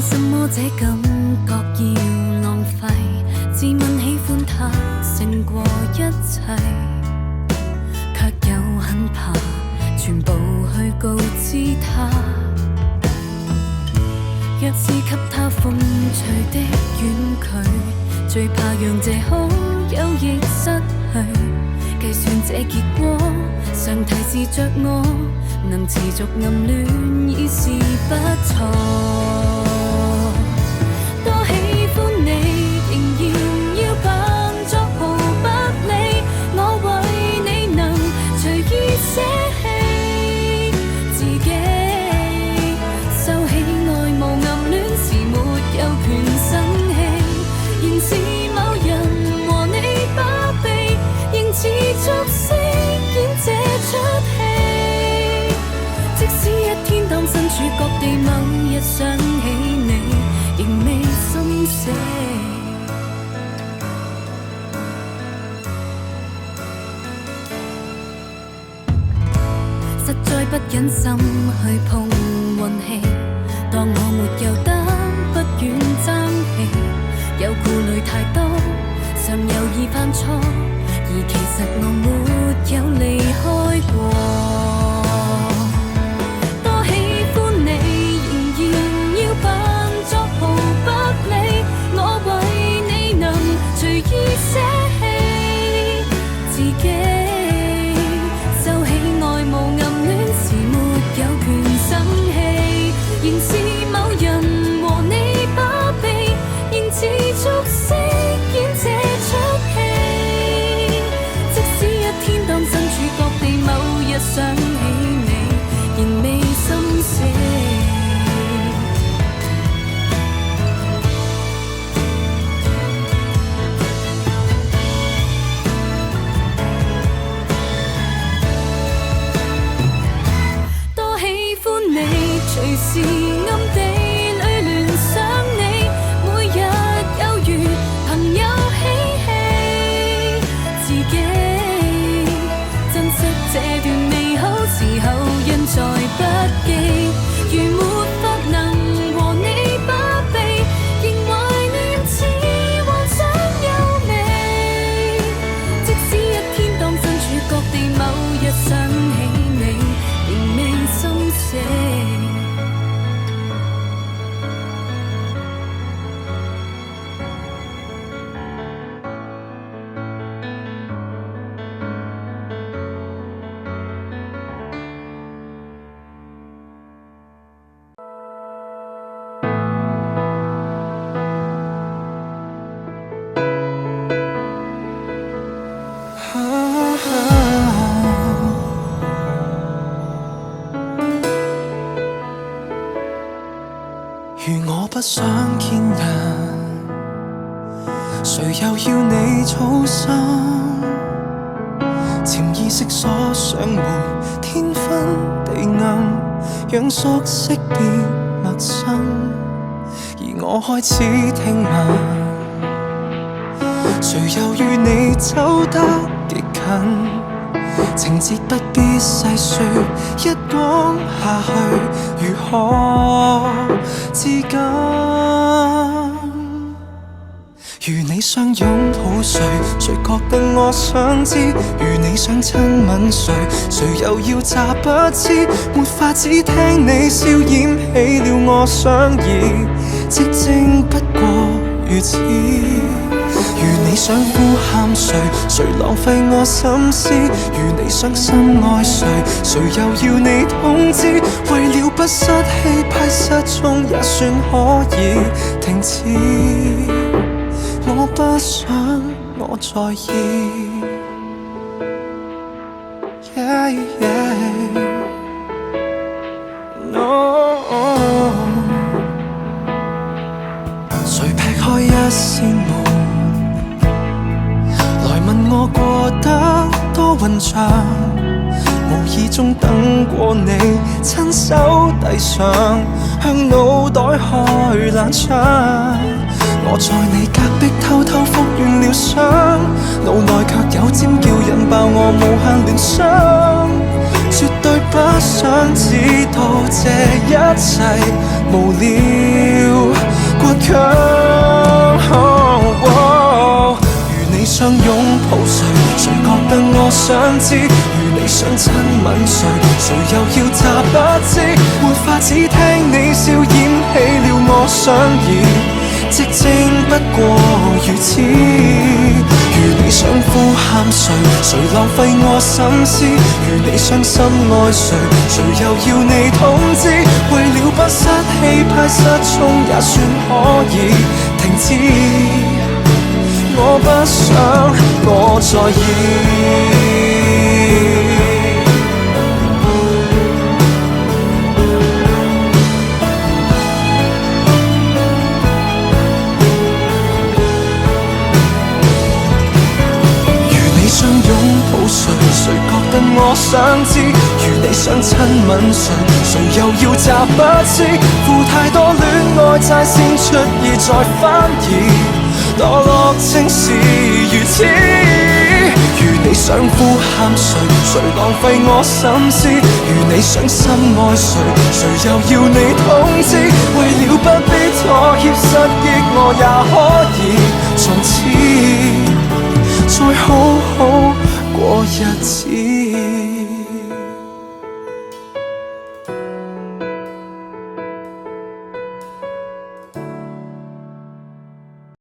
什麼這感覺要浪費？自問喜歡他勝過一切，卻又很怕全部去告知他。若是給他風趣的婉拒，最怕讓這好友亦失去。計算這結果，常提示着我，能持續暗戀已是不錯。多喜歡你，仍然要扮作毫不理，我為你能隨意捨棄自己。收起愛慕暗戀時沒有權生氣，仍是某人和你把臂，仍持續飾演這出戲。即使一天當身處各地，某日想起你，仍未心死。實在不忍心去碰運氣，當我沒有得不願爭氣，有顧慮太多，常猶豫犯錯，而其實我沒有離開過。多喜歡你，仍然要扮作毫不理，我為你能隨意捨棄自己。收起愛慕暗戀時沒有權生氣，仍是某人和你把臂，仍持續飾演這出戲。即使一天當身處各地，某日想起你，仍未心死。多喜歡你，隨時暗地裏聯想你，每日有如朋友嬉戲自己。珍惜這段美好時候，人在不記，如沒法能和你把臂，仍懷念似幻想優美。即使一天當身處各地，某日想起你，仍未心死。如我不想見人，誰又要你操心？潛意識鎖上門，天昏地暗，讓熟悉變陌生。而我開始聽聞，誰又與你走得極近？情節不必細說，一講下去如何自禁？如你相擁抱誰，誰覺得我想知？如你想親吻誰，誰又要詐不知？沒法子聽你笑掩起了我想意，寂靜不過如此。如你想呼喊誰，誰浪費我心思？如你傷心愛誰，誰又要你通知？為了不失氣派失蹤也算可以停止。我不想我在意。誰劈開一扇門，來問我過得多混帳，無意中等過你，親手遞上，向腦袋開冷窗。我在你隔壁偷偷復原了傷，腦內卻有尖叫引爆我無限聯想，絕對不想知道這一切無聊倔強。如你想擁抱誰，誰覺得我想知？如你想親吻誰，誰又要詐不知？沒法子聽你笑掩起了我想意。寂靜不過如此。如你想呼喊誰，誰浪費我心思？如你傷心愛誰，誰又要你通知？為了不失氣派失聰也算可以停止。我不想我在意。誰覺得我想知？如你想親吻誰，誰又要詐不知？負太多戀愛債先出意再翻疑，墮落正是如此。如你想呼喊誰，誰浪費我心思？如你想深愛誰，誰又要你通知？為了不必妥協失憶，我也可以從此再好好過日子。